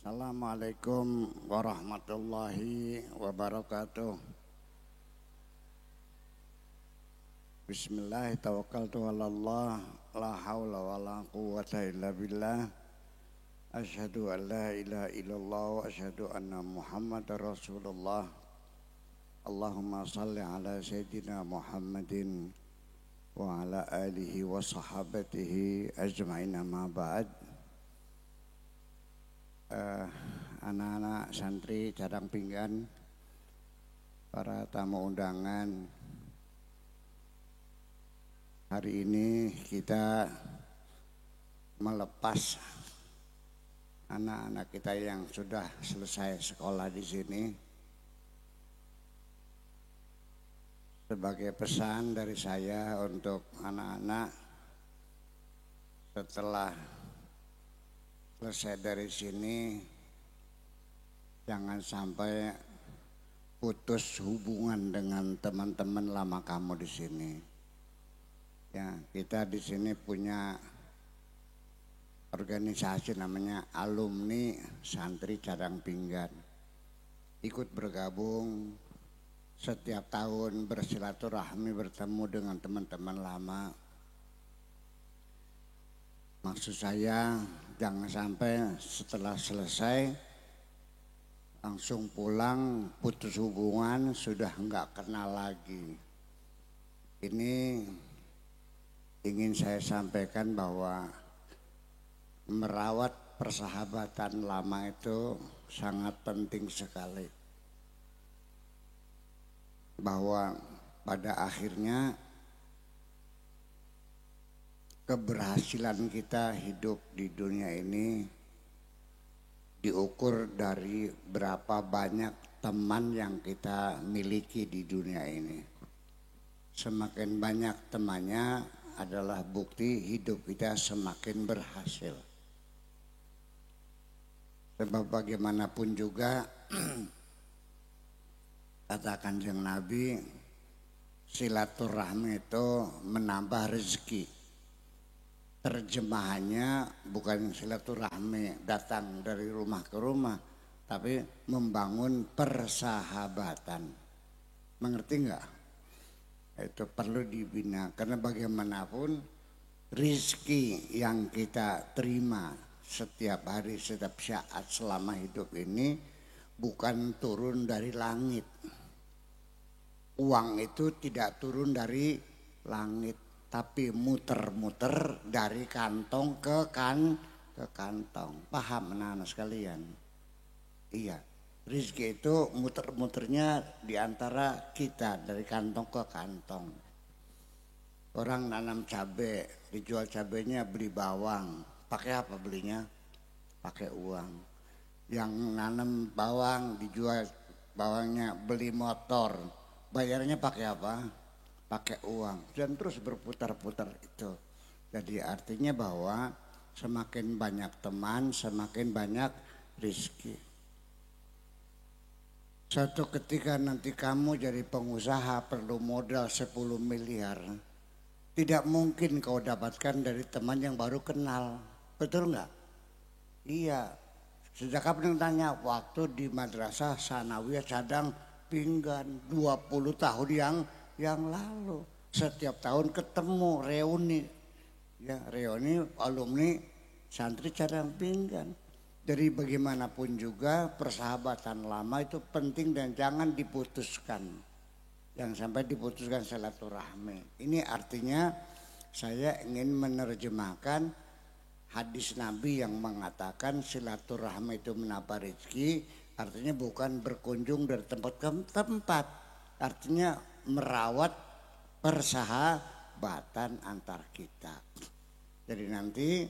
Assalamualaikum warahmatullahi wabarakatuh. Bismillah tawakkaltu 'alallah la haula wala quwwata illa billah. Asyhadu an la ilaha illallah wa asyhadu anna Muhammadar Rasulullah. Allahumma shalli ala sayyidina Muhammadin wa ala alihi wa sahabatihi ajma'in, amma ba'd. Anak-anak santri Cadang Pinggan, para tamu undangan, hari ini kita melepas anak-anak kita yang sudah selesai sekolah di sini sebagai pesan dari saya untuk anak-anak setelah selesai dari sini jangan sampai putus hubungan dengan teman-teman lama kamu di sini. Ya, kita di sini punya organisasi namanya Alumni Santri Cadang Pinggan. Ikut bergabung setiap tahun bersilaturahmi bertemu dengan teman-teman lama. Maksud saya jangan sampai setelah selesai langsung pulang putus hubungan, sudah enggak kenal lagi. Ini ingin saya sampaikan bahwa merawat persahabatan lama itu sangat penting sekali. Bahwa pada akhirnya keberhasilan kita hidup di dunia ini diukur dari berapa banyak teman yang kita miliki di dunia ini. Semakin banyak temannya adalah bukti hidup kita semakin berhasil. Sebab bagaimanapun juga kata Kanjeng Nabi, silaturahmi itu menambah rezeki. Terjemahannya bukan silaturahmi datang dari rumah ke rumah, tapi membangun persahabatan. Mengerti enggak? Itu perlu dibina, karena bagaimanapun rizki yang kita terima setiap hari, setiap saat selama hidup ini bukan turun dari langit. Uang itu tidak turun dari langit, tapi muter-muter dari kantong ke kantong. Paham anak-anak sekalian? Iya, rezeki itu muter-muternya di antara kita dari kantong ke kantong. Orang nanam cabai, dijual cabainya beli bawang. Pakai apa belinya? Pakai uang. Yang nanam bawang dijual bawangnya, beli motor. Bayarnya pakai apa? Pakai uang, dan terus berputar-putar itu. Jadi artinya bahwa semakin banyak teman, semakin banyak rezeki. Suatu ketika nanti kamu jadi pengusaha perlu modal 10 miliar. Tidak mungkin kau dapatkan dari teman yang baru kenal. Betul nggak? Iya. Sejak kapan tanya? Waktu di madrasah Sanawiyah Cadang Pinggan 20 tahun yang lalu. Setiap tahun ketemu reuni, ya reuni alumni santri Cadang Pinggan. Dari bagaimanapun juga persahabatan lama itu penting dan jangan diputuskan. Jangan sampai diputuskan silaturahmi. Ini artinya saya ingin menerjemahkan hadis Nabi yang mengatakan silaturahmi itu menambah rezeki. Artinya bukan berkunjung dari tempat ke tempat. Artinya merawat persahabatan antar kita. Jadi nanti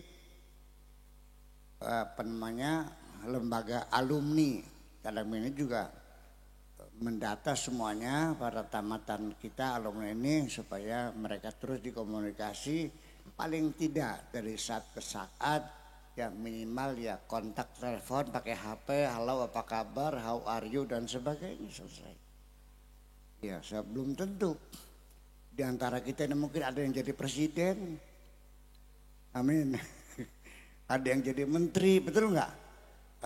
lembaga alumni Cadang ini juga mendata semuanya para tamatan kita alumni ini supaya mereka terus dikomunikasi, paling tidak dari saat ke saat, ya minimal ya kontak telepon pakai HP, halo apa kabar, how are you dan sebagainya, selesai. Ya, sebelum tentu di antara kita ini mungkin ada yang jadi presiden, amin. Ada yang jadi menteri, betul nggak?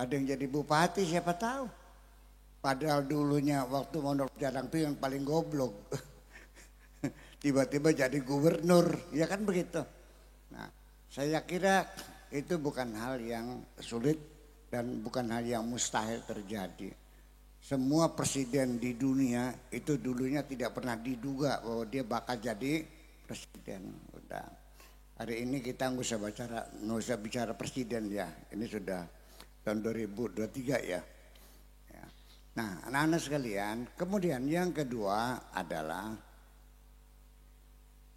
Ada yang jadi bupati siapa tahu. Padahal dulunya waktu Mondok Jarang itu yang paling goblok. Tiba-tiba jadi gubernur, ya kan begitu. Nah, saya kira itu bukan hal yang sulit dan bukan hal yang mustahil terjadi. Semua presiden di dunia itu dulunya tidak pernah diduga bahwa dia bakal jadi presiden. Udah. Hari ini kita nggak usah bicara presiden ya. Ini sudah tahun 2023 ya. Nah, anak-anak sekalian, kemudian yang kedua adalah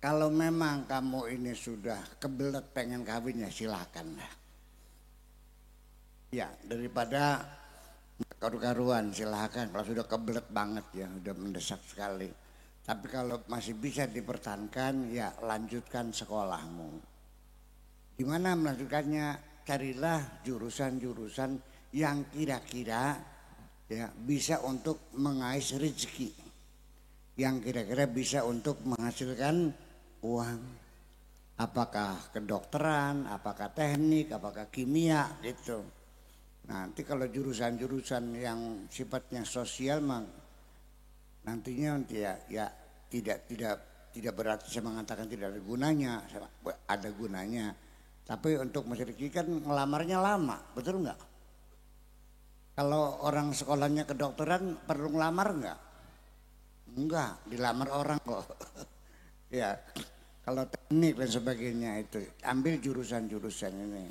kalau memang kamu ini sudah kebelet pengen kawin ya silakan lah. Ya, daripada karu-karuan silakan kalau sudah kebelet banget ya, udah mendesak sekali. Tapi kalau masih bisa dipertahankan ya lanjutkan sekolahmu. Gimana melanjutkannya? Carilah jurusan-jurusan yang kira-kira ya bisa untuk mengais rezeki, yang kira-kira bisa untuk menghasilkan uang, apakah kedokteran, apakah teknik, apakah kimia gitu. Nanti kalau jurusan-jurusan yang sifatnya sosial nantinya ya tidak berarti saya mengatakan tidak ada gunanya, ada gunanya. Tapi untuk mencari kan ngelamarnya lama, betul nggak? Kalau orang sekolahnya kedokteran perlu ngelamar enggak? Enggak, dilamar orang kok. Ya, kalau teknik dan sebagainya itu ambil jurusan-jurusan ini.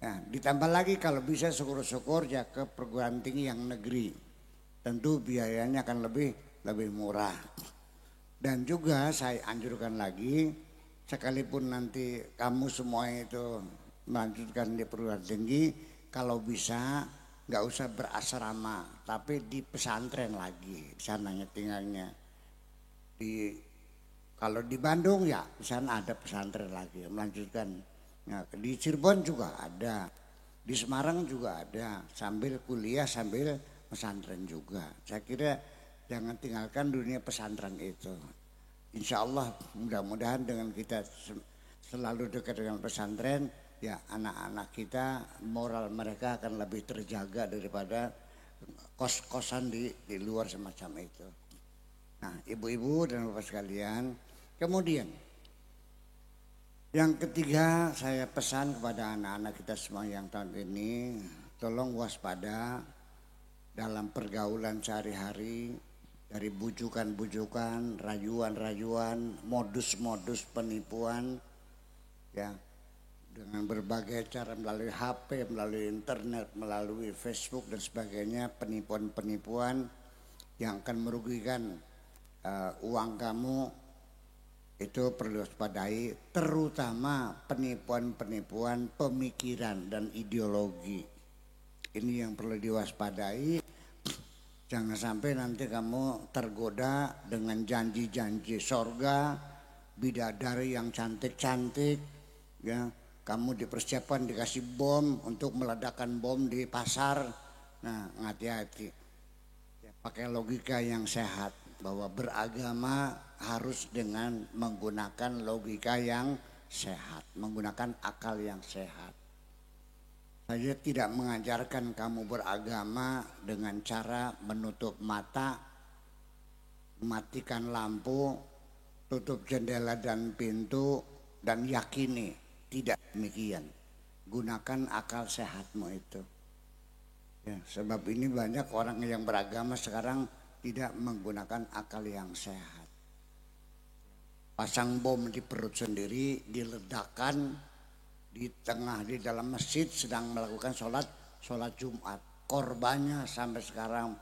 Nah, ditambah lagi kalau bisa syukur-syukur ya ke perguruan tinggi yang negeri. Tentu biayanya akan lebih murah. Dan juga saya anjurkan lagi, sekalipun nanti kamu semua itu melanjutkan di perguruan tinggi, kalau bisa nggak usah berasrama, tapi di pesantren lagi sananya tinggalnya. Kalau di Bandung ya di sana ada pesantren lagi melanjutkan. Nah, di Cirebon juga ada, di Semarang juga ada, sambil kuliah sambil pesantren juga. Saya kira jangan tinggalkan dunia pesantren itu. Insya Allah mudah-mudahan dengan kita selalu dekat dengan pesantren, ya anak-anak kita moral mereka akan lebih terjaga daripada kos-kosan di luar semacam itu. Nah, ibu-ibu dan bapak sekalian, kemudian yang ketiga saya pesan kepada anak-anak kita semua yang tahun ini, tolong waspada dalam pergaulan sehari-hari dari bujukan-bujukan, rayuan-rayuan, modus-modus penipuan, ya. Dengan berbagai cara melalui HP, melalui internet, melalui Facebook dan sebagainya, penipuan-penipuan yang akan merugikan uang kamu itu perlu waspadai, terutama penipuan-penipuan pemikiran dan ideologi. Ini yang perlu diwaspadai. Jangan sampai nanti kamu tergoda dengan janji-janji sorga, bidadari yang cantik-cantik, ya. Kamu dipersiapkan dikasih bom untuk meledakkan bom di pasar. Nah, hati-hati. Ya, pakai logika yang sehat bahwa beragama harus dengan menggunakan logika yang sehat, menggunakan akal yang sehat. Saya tidak mengajarkan kamu beragama dengan cara menutup mata, matikan lampu, tutup jendela dan pintu dan yakini. Tidak demikian. Gunakan akal sehatmu itu. Ya, sebab ini banyak orang yang beragama sekarang tidak menggunakan akal yang sehat. Pasang bom di perut sendiri, diledakkan di dalam masjid sedang melakukan sholat Jumat. Korbannya sampai sekarang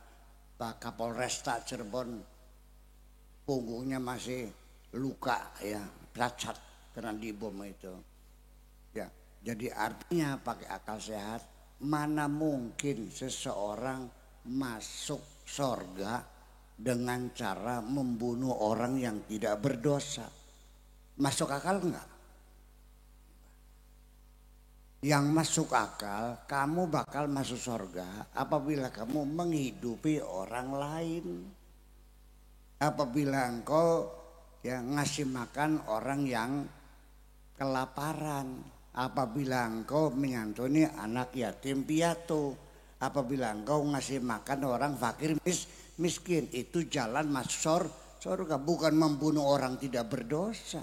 Pak Kapolresta Cirebon punggungnya masih luka ya, cacat karena dibom itu. Ya, jadi artinya pakai akal sehat, mana mungkin seseorang masuk surga dengan cara membunuh orang yang tidak berdosa. Masuk akal enggak? Yang masuk akal, kamu bakal masuk surga apabila kamu menghidupi orang lain. Apabila engkau ya ngasih makan orang yang kelaparan. Apabila engkau menyantuni anak yatim piatu, apabila engkau ngasih makan orang fakir miskin, itu jalan masuk surga, bukan membunuh orang tidak berdosa.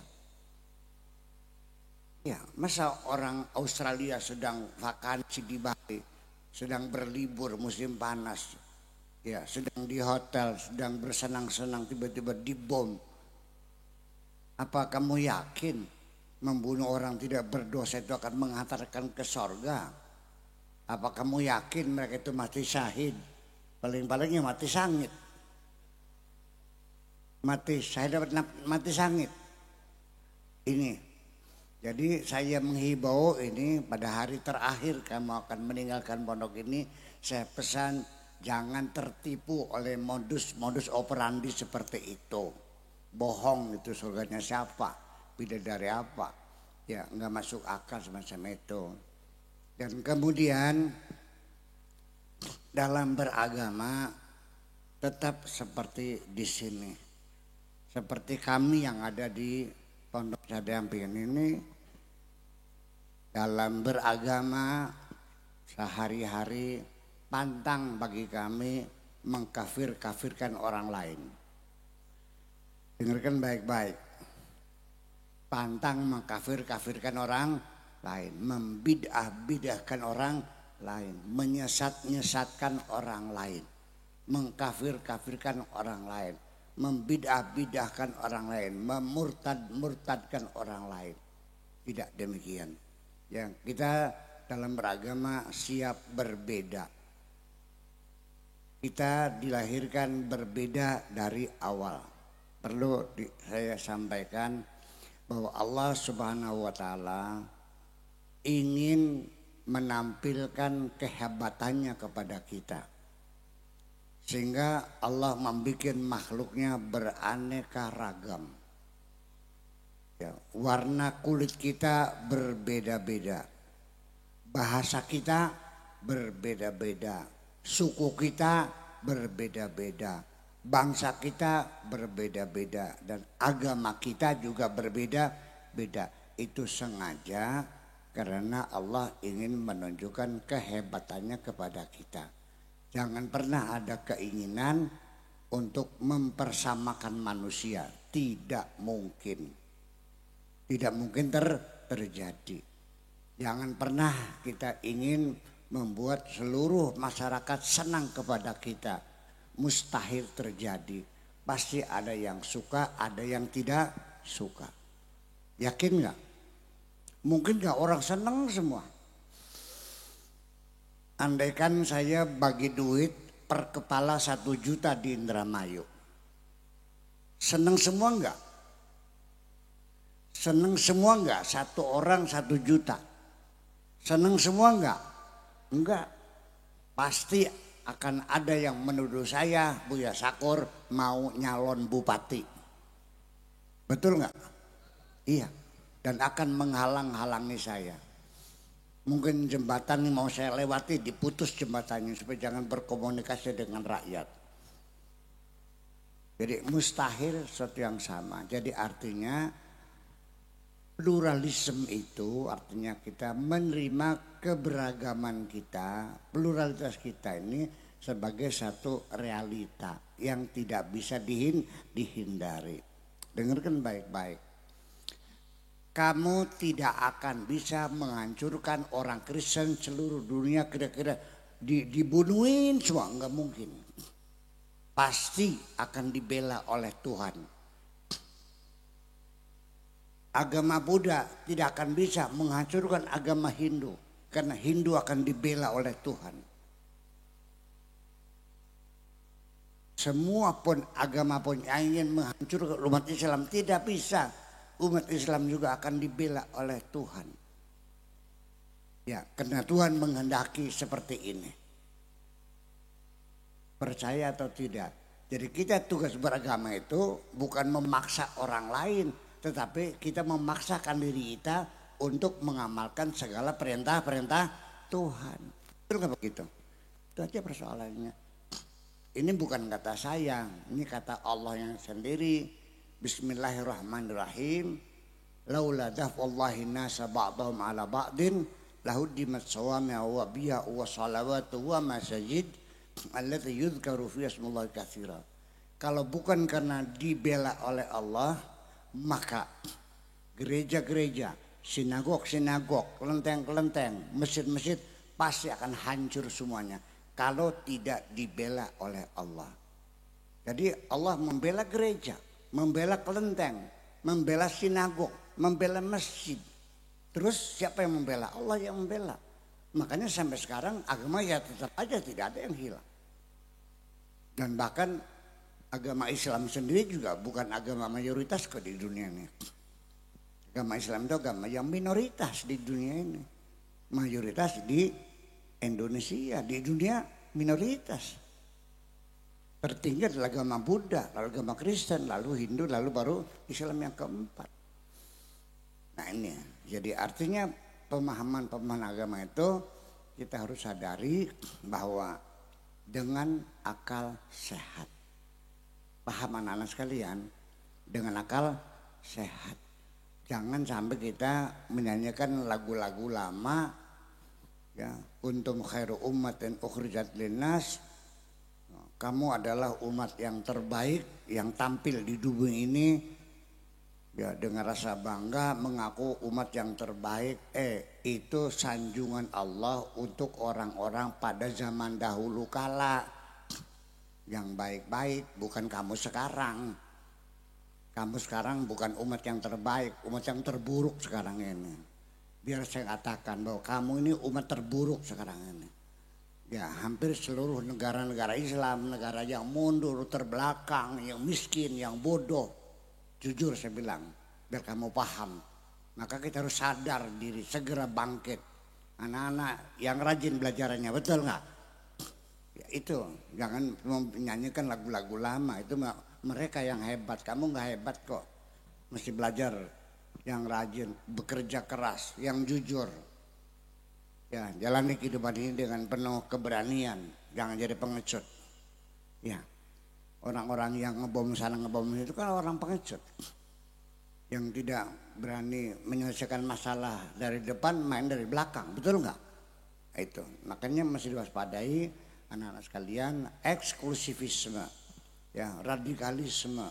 Ya, masa orang Australia sedang vakansi di Bali, sedang berlibur musim panas, ya sedang di hotel, sedang bersenang-senang tiba-tiba dibom. Apa kamu yakin membunuh orang tidak berdosa itu akan menghantarkan ke sorga? Apa kamu yakin mereka itu mati syahid? Paling-palingnya mati sangit. Mati syahid dapat mati sangit. Ini. Jadi saya menghibau ini pada hari terakhir kamu akan meninggalkan pondok ini, saya pesan jangan tertipu oleh modus operandi seperti itu. Bohong itu surganya siapa, bidadari apa, ya nggak masuk akal semacam itu. Dan kemudian dalam beragama tetap seperti di sini, seperti kami yang ada di Pondok Cadampin ini. Dalam beragama sehari-hari pantang bagi kami mengkafirkan orang lain. Dengarkan baik-baik. Pantang mengkafirkan orang lain, membid'ah-bid'ahkan orang lain, menyesatkan orang lain, mengkafirkan orang lain, membid'ah-bid'ahkan orang lain, memurtadkan orang lain. Tidak demikian. Yang kita dalam beragama siap berbeda. Kita dilahirkan berbeda dari awal. Perlu saya sampaikan bahwa Allah Subhanahu wa taala ingin menampilkan kehebatannya kepada kita. Sehingga Allah membuat makhluknya beraneka ragam. Ya, warna kulit kita berbeda-beda, bahasa kita berbeda-beda, suku kita berbeda-beda, bangsa kita berbeda-beda, dan agama kita juga berbeda-beda. Itu sengaja karena Allah ingin menunjukkan kehebatannya kepada kita. Jangan pernah ada keinginan untuk mempersamakan manusia, tidak mungkin. Tidak mungkin terjadi. Jangan pernah kita ingin membuat seluruh masyarakat senang kepada kita. Mustahil terjadi. Pasti ada yang suka, ada yang tidak suka. Yakin gak? Mungkin gak orang senang semua? Andaikan saya bagi duit per kepala 1 juta di Indramayu. Senang semua enggak? Senang semua enggak? 1 orang 1 juta. Senang semua enggak? Enggak. Pasti akan ada yang menuduh saya, Buya Sakur mau nyalon bupati. Betul enggak? Iya. Dan akan menghalang-halangi saya. Mungkin jembatan mau saya lewati diputus jembatannya supaya jangan berkomunikasi dengan rakyat. Jadi mustahil sesuatu yang sama. Jadi artinya pluralisme itu artinya kita menerima keberagaman kita, pluralitas kita ini sebagai satu realita yang tidak bisa dihindari. Dengarkan baik-baik. Kamu tidak akan bisa menghancurkan orang Kristen seluruh dunia kira-kira dibunuhin semua, enggak mungkin. Pasti akan dibela oleh Tuhan. Agama Buddha tidak akan bisa menghancurkan agama Hindu karena Hindu akan dibela oleh Tuhan. Semua pun agama pun yang ingin menghancurkan umat Islam tidak bisa. Umat Islam juga akan dibela oleh Tuhan. Ya, karena Tuhan menghendaki seperti ini. Percaya atau tidak? Jadi kita tugas beragama itu bukan memaksa orang lain, tetapi kita memaksakan diri kita untuk mengamalkan segala perintah-perintah Tuhan. Betul nggak begitu? Itu aja persoalannya. Ini bukan kata saya, ini kata Allah yang sendiri. Bismillahirrahmanirrahim. laula daf'ullahi nasa ba'dahum ala ba'din lahuddimat sawami'a wa biya wa salawatu wa masajid allati yudhkaru fi ismullahi katsira. Kalau bukan karena dibela oleh Allah, maka gereja-gereja, sinagog-sinagog, kelenteng-kelenteng, masjid-masjid pasti akan hancur semuanya kalau tidak dibela oleh Allah. Jadi Allah membela gereja, membela kelenteng, membela sinagog, membela masjid. Terus siapa yang membela? Allah yang membela. Makanya sampai sekarang agama ya tetap aja tidak ada yang hilang. Dan bahkan agama Islam sendiri juga bukan agama mayoritas kok di dunia ini. Agama Islam itu agama yang minoritas di dunia ini. Mayoritas di Indonesia, di dunia minoritas. Tertinggi adalah agama Buddha, lalu agama Kristen, lalu Hindu, lalu baru Islam yang keempat. Nah ini, jadi artinya pemahaman agama itu kita harus sadari bahwa dengan akal sehat. Paham anak-anak sekalian, dengan akal sehat. Jangan sampai kita menyanyikan lagu-lagu lama, ya, kuntum khairu ummatin ukhrijat linnas. Kamu adalah umat yang terbaik yang tampil di bumi ini, ya, dengan rasa bangga mengaku umat yang terbaik. Itu sanjungan Allah untuk orang-orang pada zaman dahulu kala yang baik-baik, bukan kamu sekarang. Kamu sekarang bukan umat yang terbaik, umat yang terburuk sekarang ini. Biar saya katakan bahwa kamu ini umat terburuk sekarang ini. Ya, hampir seluruh negara-negara Islam, negara yang mundur, terbelakang, yang miskin, yang bodoh. Jujur saya bilang, biar kamu paham. Maka kita harus sadar diri, segera bangkit. Anak-anak yang rajin belajarannya, betul nggak? Ya, itu, jangan menyanyikan lagu-lagu lama. Itu mereka yang hebat, kamu nggak hebat kok. Mesti belajar yang rajin, bekerja keras, yang jujur. Ya, jalani kehidupan ini dengan penuh keberanian, jangan jadi pengecut. Ya, orang-orang yang ngebom sana ngebom itu kan orang pengecut, yang tidak berani menyelesaikan masalah dari depan, main dari belakang, betul nggak? Itu, makanya masih diwaspadai anak-anak sekalian, eksklusivisme, ya, radikalisme,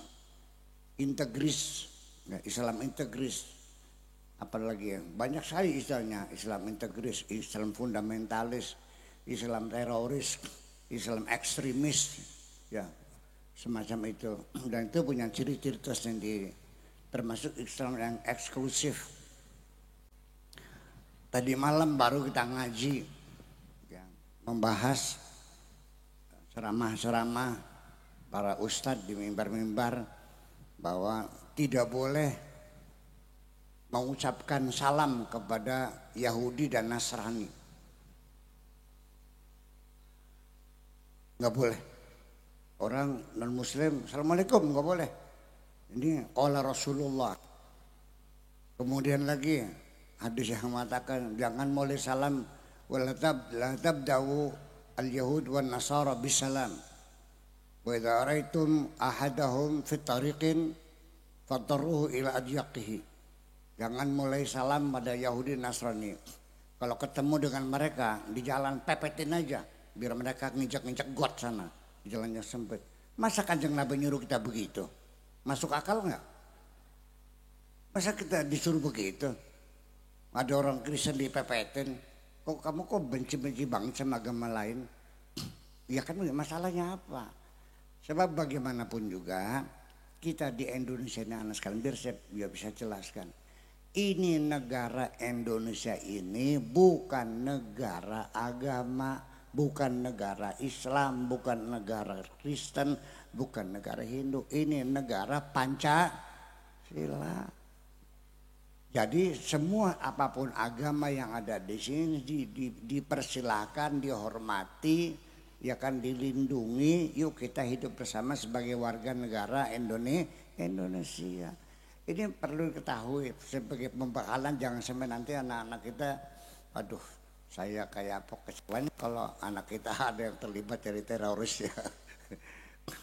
integris, ya, Islam integris. Apalagi ya, banyak sekali istilahnya, Islam integris, Islam fundamentalis, Islam teroris, Islam ekstremis, ya semacam itu. Dan itu punya ciri-ciri tersendiri, termasuk Islam yang eksklusif. Tadi malam baru kita ngaji, ya, membahas ceramah-ceramah para ustadz di mimbar-mimbar bahwa tidak boleh mengucapkan salam kepada Yahudi dan Nasrani. Nggak boleh. Orang non muslim, assalamualaikum, nggak boleh. Ini qala Rasulullah. Kemudian lagi hadis yang mengatakan jangan mulai salam la tabda'u al-yahud wan nasara bisalam. Wa idza ra'aitum ahadahum fi tariqin fatarruhu ila adyaqihi. Jangan mulai salam pada Yahudi Nasrani. Kalau ketemu dengan mereka di jalan pepetin aja, biar mereka nginjak-nginjak got sana, jalannya sempit. Masa Kanjeng Nabi nyuruh kita begitu? Masuk akal nggak? Masa kita disuruh begitu? Ada orang Kristen dipepetin, kok kamu kok benci-benci banget sama agama lain? Ya kan masalahnya apa? Sebab bagaimanapun juga kita di Indonesia ini anak sekalian, biar saya bisa jelaskan. Ini negara Indonesia ini bukan negara agama, bukan negara Islam, bukan negara Kristen, bukan negara Hindu. Ini negara Pancasila. Jadi semua apapun agama yang ada di sini dipersilahkan, dihormati, ya kan, dilindungi. Yuk kita hidup bersama sebagai warga negara Indonesia. Ini perlu diketahui sebagai pembekalan, jangan sampai nanti anak-anak kita, aduh saya kayak kecewa kalau anak kita ada yang terlibat dari teroris ya.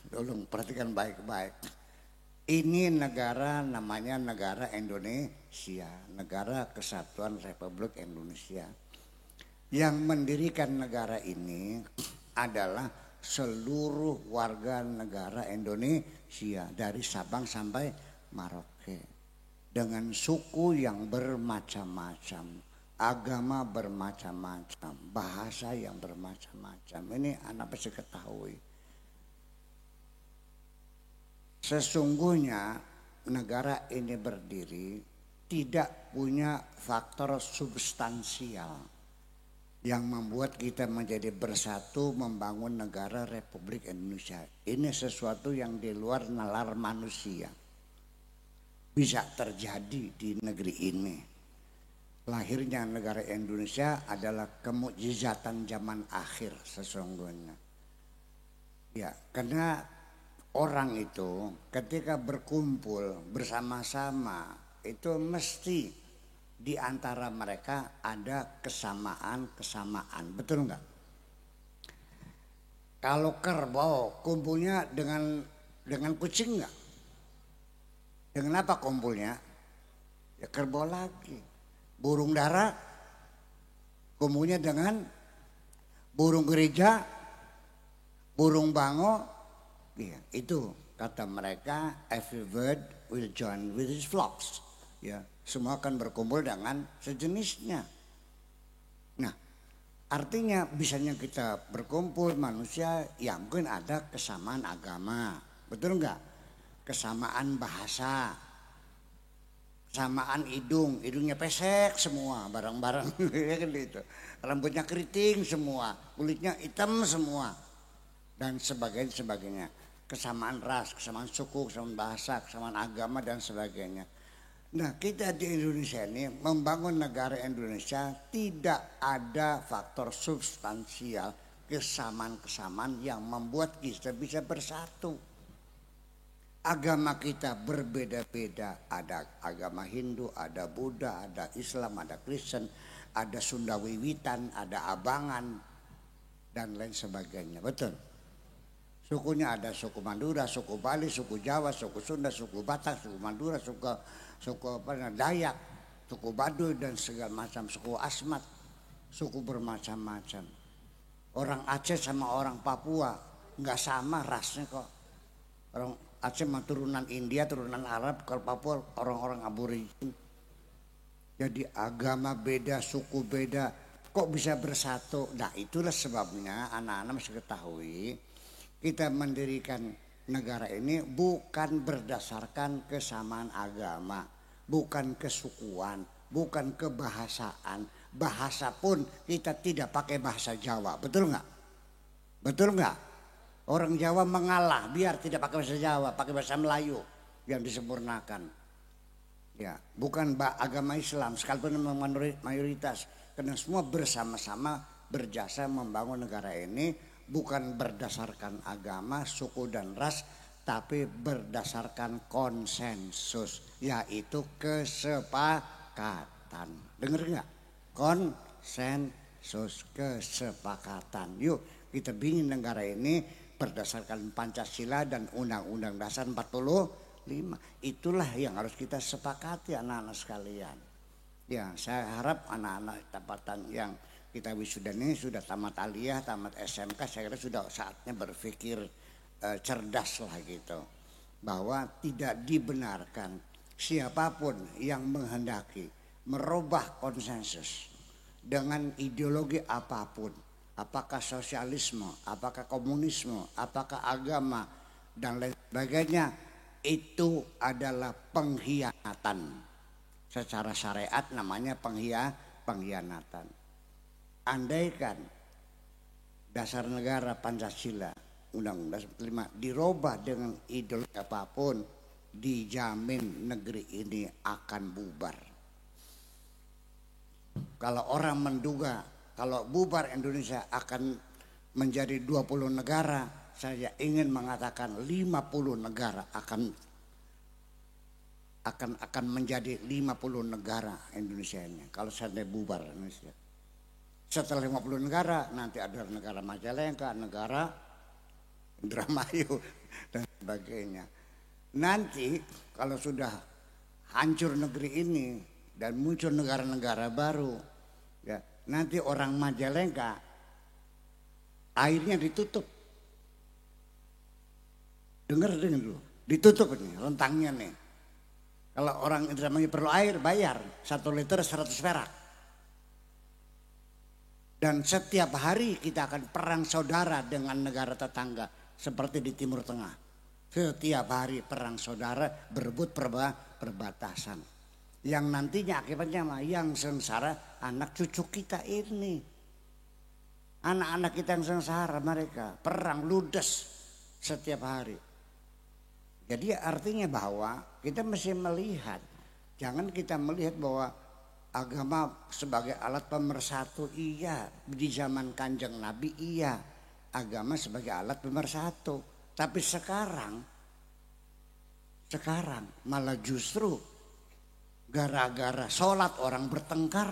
Tolong perhatikan baik-baik. Ini negara namanya negara Indonesia, Negara Kesatuan Republik Indonesia. Yang mendirikan negara ini adalah seluruh warga negara Indonesia dari Sabang sampai Merauke. Dengan suku yang bermacam-macam, agama bermacam-macam, bahasa yang bermacam-macam. Ini anak pasti ketahui. Sesungguhnya negara ini berdiri tidak punya faktor substansial yang membuat kita menjadi bersatu membangun negara Republik Indonesia. Ini sesuatu yang di luar nalar manusia. Bisa terjadi di negeri ini. Lahirnya negara Indonesia adalah kemukjizatan zaman akhir sesungguhnya. Ya, karena orang itu ketika berkumpul bersama-sama itu mesti di antara mereka ada kesamaan-kesamaan. Betul enggak? Kalau kerbau kumpulnya dengan kucing enggak? Dengan apa kumpulnya? Ya kerbau lagi. Burung dara kumpulnya dengan burung gereja, burung bango. Ya, itu kata mereka, every bird will join with his flocks. Ya, semua akan berkumpul dengan sejenisnya. Nah, artinya bisanya kita berkumpul manusia, ya mungkin ada kesamaan agama, betul enggak? Kesamaan bahasa, kesamaan hidungnya pesek semua, bareng-bareng, ya kan gitu. Rambutnya keriting semua, kulitnya hitam semua, dan sebagainya. Kesamaan ras, kesamaan suku, kesamaan bahasa, kesamaan agama dan sebagainya. Nah, kita di Indonesia ini membangun negara Indonesia tidak ada faktor substansial kesamaan-kesamaan yang membuat kita bisa bersatu. Agama kita berbeda-beda, ada agama Hindu, ada Buddha, ada Islam, ada Kristen, ada Sunda Wiwitan, ada Abangan dan lain sebagainya. Betul. Sukunya ada suku Madura, suku Bali, suku Jawa, suku Sunda, suku Batak, suku Madura, suku Dayak, suku Baduy dan segala macam, suku Asmat, suku bermacam-macam. Orang Aceh sama orang Papua nggak sama rasnya kok. Orang Aceh mah turunan India, turunan Arab, kalau Papua orang-orang aborigin. Jadi agama beda, suku beda, kok bisa bersatu? Nah itulah sebabnya anak-anak mesti ketahui. Kita mendirikan negara ini bukan berdasarkan kesamaan agama, bukan kesukuan, bukan kebahasaan. Bahasa pun kita tidak pakai bahasa Jawa, betul nggak? Betul nggak? Orang Jawa mengalah biar tidak pakai bahasa Jawa, pakai bahasa Melayu yang disempurnakan. Ya, bukan agama Islam, sekalipun memang mayoritas, karena semua bersama-sama berjasa membangun negara ini. Bukan berdasarkan agama, suku dan ras, tapi berdasarkan konsensus, yaitu kesepakatan. Dengar nggak? Konsensus, kesepakatan. Yuk kita bikin negara ini berdasarkan Pancasila dan Undang-Undang Dasar 45. Itulah yang harus kita sepakati anak-anak sekalian. Ya, saya harap anak-anak tempatan yang kita wisuda ini sudah tamat aliyah, tamat SMK, saya kira sudah saatnya berpikir cerdas lah gitu. Bahwa tidak dibenarkan siapapun yang menghendaki merubah konsensus dengan ideologi apapun. Apakah sosialisme, apakah komunisme, apakah agama dan lain sebagainya, itu adalah pengkhianatan. Secara syariat namanya pengkhianatan. Andaikan dasar negara Pancasila Undang-Undang 45 dirubah dengan ideologi apapun, dijamin negeri ini akan bubar. Kalau orang menduga kalau bubar Indonesia akan menjadi 20 negara, saya ingin mengatakan 50 negara akan menjadi 50 negara Indonesia ini kalau saya bubar Indonesia. Setelah 50 negara nanti ada negara Majalengka, negara Indramayu dan sebagainya. Nanti kalau sudah hancur negeri ini dan muncul negara-negara baru, ya, nanti orang Majalengka airnya ditutup. Dengar dulu, ditutup nih rentangnya nih. Kalau orang Indramayu perlu air bayar 1 liter 100 perak. Dan setiap hari kita akan perang saudara dengan negara tetangga seperti di Timur Tengah. Setiap hari perang saudara berebut perbatasan. Yang nantinya akibatnya yang sengsara anak cucu kita ini. Anak-anak kita yang sengsara mereka perang ludes setiap hari. Jadi artinya bahwa kita mesti melihat, jangan kita melihat bahwa agama sebagai alat pemersatu, iya. Di zaman Kanjeng Nabi iya, agama sebagai alat pemersatu. Tapi sekarang malah justru gara-gara sholat orang bertengkar,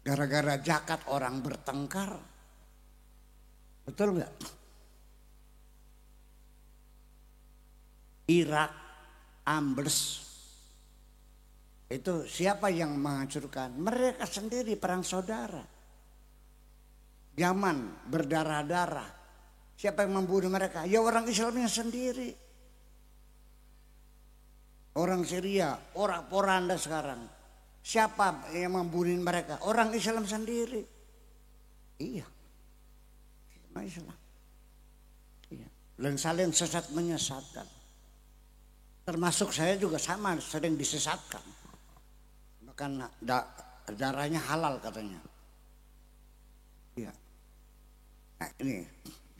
gara-gara zakat orang bertengkar. Betul nggak? Irak ambles. Itu siapa yang menghancurkan? Mereka sendiri, perang saudara. Yaman berdarah-darah. Siapa yang membunuh mereka? Ya orang Islamnya sendiri. Orang Syria, orang Poranda sekarang. Siapa yang membunuh mereka? Orang Islam sendiri. Iya. Islam. Iya. Dan saling sesat menyesatkan. Termasuk saya juga sama, sering disesatkan. Bahkan darahnya halal katanya. Iya. Nah ini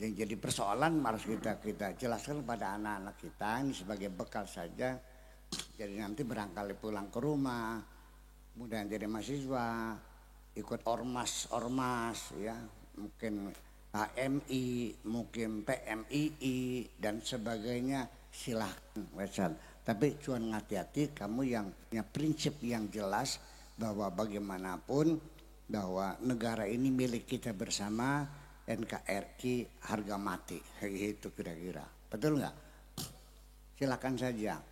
yang jadi persoalan harus kita jelaskan kepada anak-anak kita ini sebagai bekal saja. Jadi nanti berangkali pulang ke rumah, kemudian jadi mahasiswa, ikut ormas ya, mungkin HMI, mungkin PMII dan sebagainya. Silahkan Wesan. Tapi cuman hati-hati kamu yang punya prinsip yang jelas bahwa bagaimanapun bahwa negara ini milik kita bersama, NKRI harga mati. Itu kira-kira. Betul nggak? Silakan saja.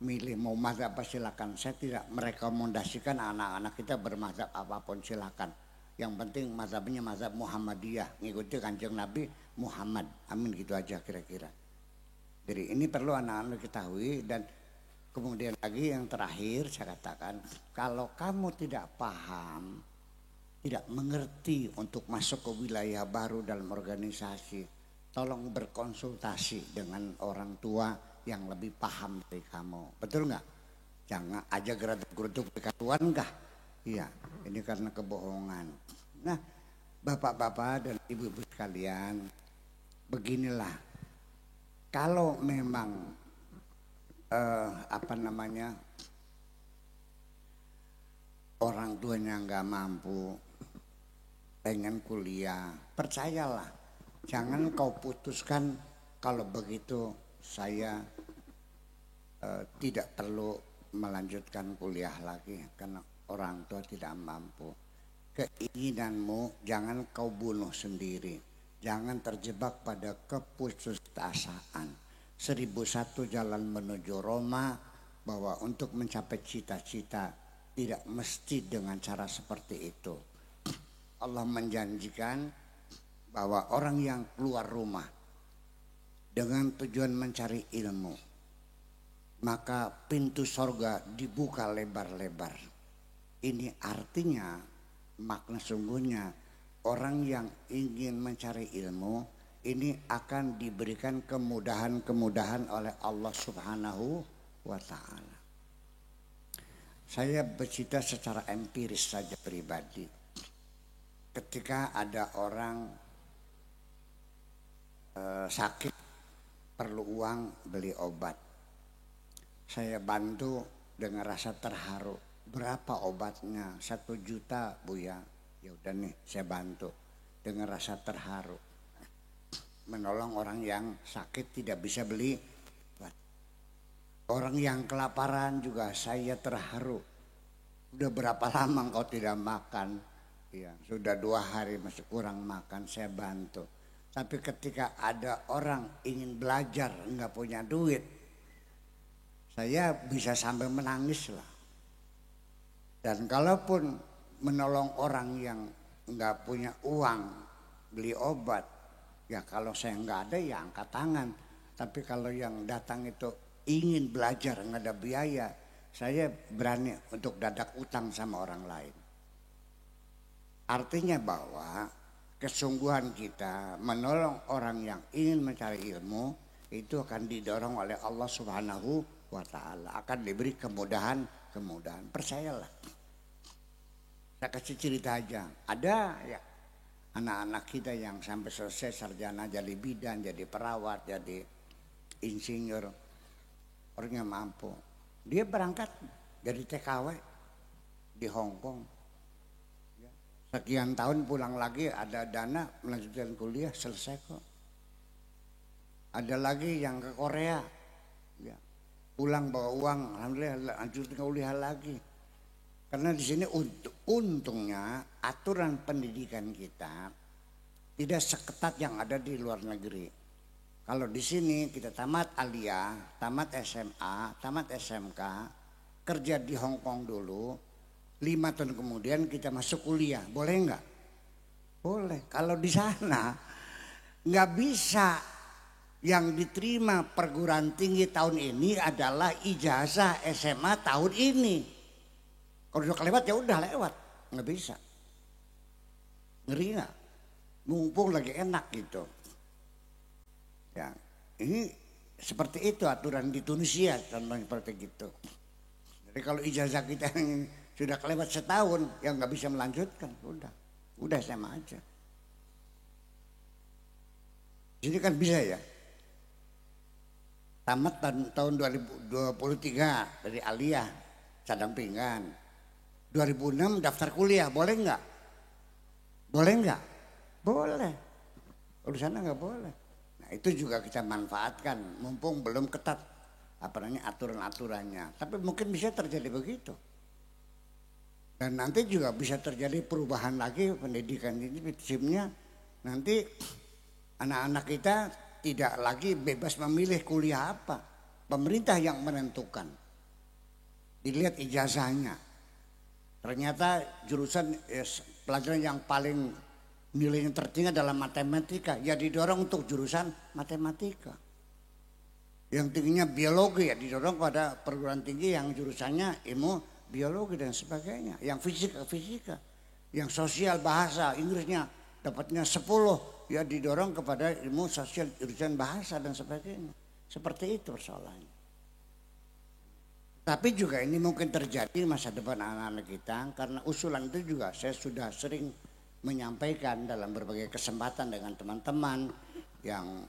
Milih mau mazhab apa silakan. Saya tidak merekomendasikan anak-anak kita bermazhab apapun, silakan. Yang penting mazhabnya mazhab Muhammadiyah, ngikuti Kanjeng Nabi Muhammad. Amin, gitu aja kira-kira. Jadi ini perlu anak-anak ketahui. Dan kemudian lagi yang terakhir saya katakan, kalau kamu tidak paham, tidak mengerti untuk masuk ke wilayah baru dalam organisasi, tolong berkonsultasi dengan orang tua yang lebih paham dari kamu. Betul nggak? Jangan aja geraduk-geraduk kekaluan kah? Iya, ini karena kebohongan. Nah, bapak-bapak dan ibu-ibu sekalian, beginilah. Kalau memang orang tuanya nggak mampu, pengen kuliah, percayalah, jangan kau putuskan kalau begitu saya tidak perlu melanjutkan kuliah lagi karena orang tua tidak mampu. Keinginanmu jangan kau bunuh sendiri. Jangan terjebak pada keputusasaan. 1001 jalan menuju Roma, bahwa untuk mencapai cita-cita tidak mesti dengan cara seperti itu. Allah menjanjikan bahwa orang yang keluar rumah dengan tujuan mencari ilmu, maka pintu sorga dibuka lebar-lebar. Ini artinya, makna sungguhnya, orang yang ingin mencari ilmu ini akan diberikan kemudahan-kemudahan oleh Allah Subhanahu wa ta'ala. Saya bercerita secara empiris saja pribadi. Ketika ada orang sakit, perlu uang beli obat, saya bantu dengan rasa terharu. Berapa obatnya? 1 juta Bu ya. Ya udah nih saya bantu dengan rasa terharu. Menolong orang yang sakit tidak bisa beli. Orang yang kelaparan juga saya terharu. Udah berapa lama engkau tidak makan? Ya, sudah 2 hari masih kurang makan, saya bantu. Tapi ketika ada orang ingin belajar nggak punya duit, saya bisa sampai menangis lah. Dan kalaupun menolong orang yang nggak punya uang beli obat, ya kalau saya nggak ada ya angkat tangan. Tapi kalau yang datang itu ingin belajar nggak ada biaya, saya berani untuk dadak utang sama orang lain. Artinya bahwa kesungguhan kita menolong orang yang ingin mencari ilmu itu akan didorong oleh Allah Subhanahu wa Ta'ala, akan diberi kemudahan. Percayalah. Saya kasih cerita aja. Ada ya anak-anak kita yang sampai selesai sarjana jadi bidan, jadi perawat, jadi insinyur, orangnya mampu. Dia berangkat dari TKW di Hong Kong. Sekian tahun pulang lagi ada dana melanjutkan kuliah, selesai kok. Ada lagi yang ke Korea, ya, pulang bawa uang, alhamdulillah lanjutkan kuliah lagi. Karena di sini untungnya aturan pendidikan kita tidak seketat yang ada di luar negeri. Kalau di sini kita tamat aliyah, tamat SMA, tamat SMK, kerja di Hong Kong dulu, 5 tahun kemudian kita masuk kuliah, boleh nggak? Boleh. Kalau di sana nggak bisa. Yang diterima perguruan tinggi tahun ini adalah ijazah SMA tahun ini. Kalau udah kelewat ya udah lewat, nggak bisa. Ngeri nggak? Mumpung lagi enak gitu. Ya, ini seperti itu aturan di Tunisia, contohnya seperti gitu. Jadi kalau ijazah kita sudah kelewat setahun, ya nggak bisa melanjutkan, udah SMA aja. Jadi kan bisa ya. Tamat tahun 2023 dari aliyah, cadang pinggan. 2006 daftar kuliah, boleh nggak? Boleh nggak? Boleh. Kalau di sana nggak boleh. Nah itu juga kita manfaatkan, mumpung belum ketat aturan-aturannya. Tapi mungkin bisa terjadi begitu. Dan nanti juga bisa terjadi perubahan lagi pendidikan ini, sistemnya nanti anak-anak kita tidak lagi bebas memilih kuliah apa. Pemerintah yang menentukan. Dilihat ijazahnya. Ternyata jurusan pelajaran yang paling nilainya tertinggi adalah matematika. Ya didorong untuk jurusan matematika. Yang tingginya biologi ya didorong pada perguruan tinggi yang jurusannya ilmu biologi dan sebagainya. Yang fisika. Yang sosial bahasa Inggrisnya dapatnya 10. Ya didorong kepada ilmu sosial, jurusan bahasa dan sebagainya. Seperti itu persoalannya. Tapi juga ini mungkin terjadi masa depan anak-anak kita. Karena usulan itu juga saya sudah sering menyampaikan dalam berbagai kesempatan dengan teman-teman yang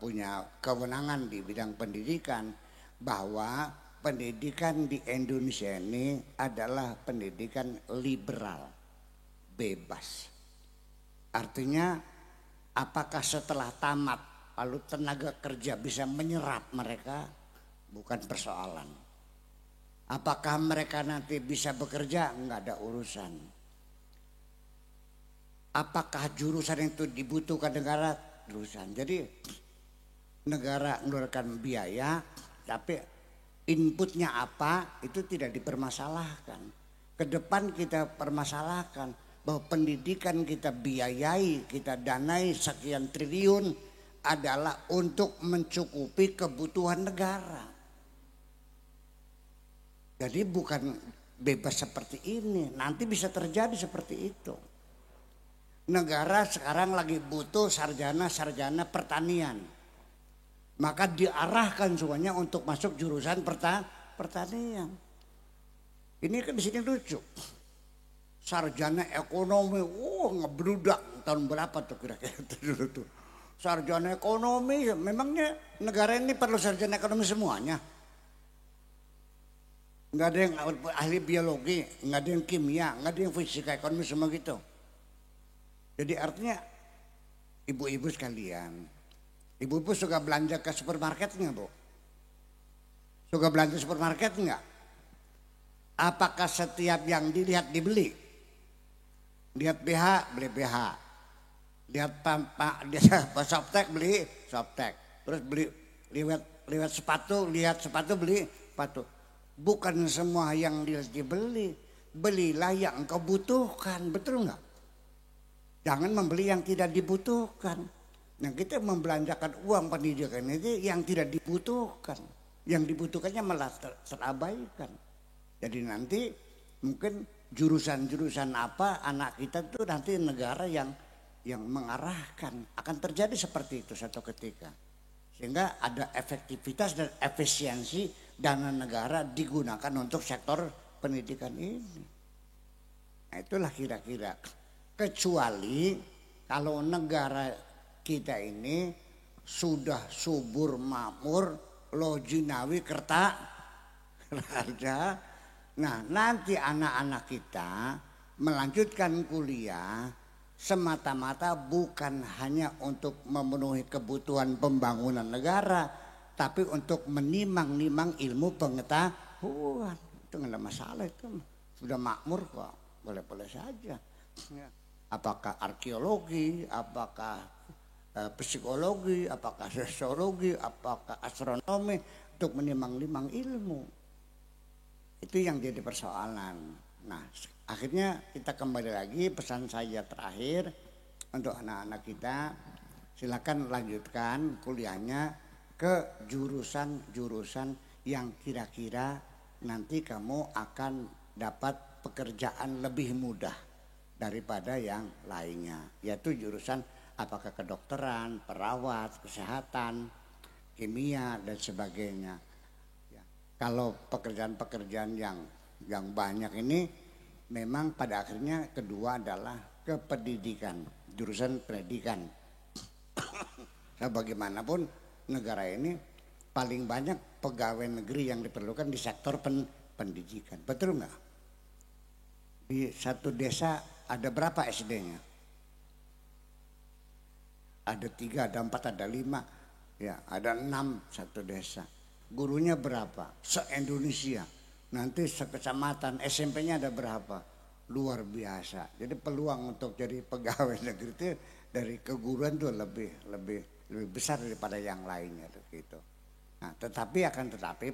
punya kewenangan di bidang pendidikan. Bahwa pendidikan di Indonesia ini adalah pendidikan liberal, bebas. Artinya apakah setelah tamat lalu tenaga kerja bisa menyerap mereka? Bukan persoalan. Apakah mereka nanti bisa bekerja? Enggak ada urusan. Apakah jurusan itu dibutuhkan negara? Urusan. Jadi negara mengeluarkan biaya tapi inputnya apa itu tidak dipermasalahkan. Ke depan kita permasalahkan bahwa pendidikan kita biayai, kita danai sekian triliun adalah untuk mencukupi kebutuhan negara. Jadi bukan bebas seperti ini, nanti bisa terjadi seperti itu. Negara sekarang lagi butuh sarjana-sarjana pertanian. Maka diarahkan semuanya untuk masuk jurusan pertanian. Ini kan di sini lucu. Sarjana ekonomi, ngebludak tahun berapa tuh kira-kira dulu tuh. Sarjana ekonomi, memangnya negara ini perlu sarjana ekonomi semuanya? Nggak ada yang ahli biologi, nggak ada yang kimia, nggak ada yang fisika, ekonomi semua gitu. Jadi artinya ibu-ibu sekalian, ibu-ibu suka belanja ke supermarket nggak bu? Suka belanja supermarket nggak? Apakah setiap yang dilihat dibeli? Lihat BH, beli BH. Lihat pak dia softtek beli softtek, terus beli lihat sepatu, lihat sepatu beli sepatu. Bukan semua yang dibeli, belilah yang engkau butuhkan, betul nggak? Jangan membeli yang tidak dibutuhkan. Nah kita membelanjakan uang pendidikan itu yang tidak dibutuhkan, yang dibutuhkannya malah terabaikan. Jadi nanti mungkin jurusan-jurusan apa anak kita tuh nanti negara yang mengarahkan, akan terjadi seperti itu satu ketika. Sehingga ada efektivitas dan efisiensi dana negara digunakan untuk sektor pendidikan ini. Nah itulah kira-kira. Kecuali kalau negara kita ini sudah subur makmur, lojinawi kerta raja. Nah nanti anak-anak kita melanjutkan kuliah semata-mata bukan hanya untuk memenuhi kebutuhan pembangunan negara, tapi untuk menimang-nimang ilmu pengetahuan. Itu nggak ada masalah, itu sudah makmur kok, boleh-boleh saja. Apakah arkeologi, apakah psikologi, apakah sosiologi, apakah astronomi, untuk menimang-nimang ilmu. Itu yang jadi persoalan. Nah akhirnya kita kembali lagi, pesan saya terakhir untuk anak-anak kita, silakan lanjutkan kuliahnya ke jurusan-jurusan yang kira-kira nanti kamu akan dapat pekerjaan lebih mudah daripada yang lainnya, yaitu jurusan apakah kedokteran, perawat, kesehatan, kimia dan sebagainya. Ya, kalau pekerjaan-pekerjaan yang banyak ini memang pada akhirnya kedua adalah ke pendidikan, jurusan pendidikan. Nah, bagaimanapun negara ini paling banyak pegawai negeri yang diperlukan di sektor pendidikan, betul nggak? Di satu desa ada berapa SD-nya? Ada 3, ada 4, ada 5, ya ada 6 satu desa. Gurunya berapa? Se-Indonesia. Nanti sekecamatan SMP-nya ada berapa? Luar biasa. Jadi peluang untuk jadi pegawai negeri itu dari keguruan tuh lebih besar daripada yang lainnya gitu. Nah, tetapi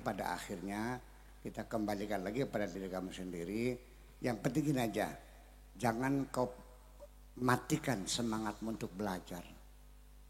pada akhirnya kita kembalikan lagi pada diri kamu sendiri. Yang pentingin aja, jangan kau matikan semangatmu untuk belajar.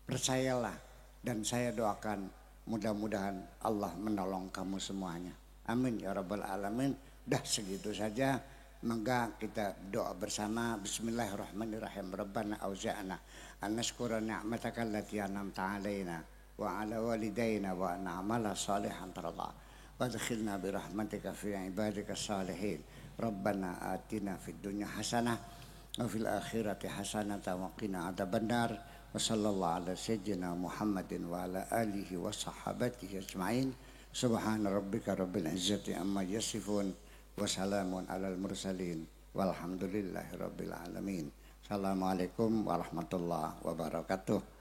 Percayalah, dan saya doakan mudah-mudahan Allah menolong kamu semuanya. Amin ya rabbal alamin. Dah segitu saja. Maka kita doa bersama. Bismillahirrahmanirrahim. Rabbana auza'na an nashkura ni'mataka allati an'amta 'alaina wa 'ala walidayna wa an na'mala salihan tarda. Wa adkhilna bi rahmatika fi ibadika salihin. Rabbana atina fid dunya hasanah wa fil akhirati hasanah wa qina adzabannar. Wa sallallahu ala sayyidina Muhammadin wa ala alihi wa sahabatihi ajma'in. Subhana rabbika rabbil izzati amma yasifun wa salamun alal mursalin walhamdulillahi rabbil alamin. Assalamualaikum warahmatullahi wabarakatuh.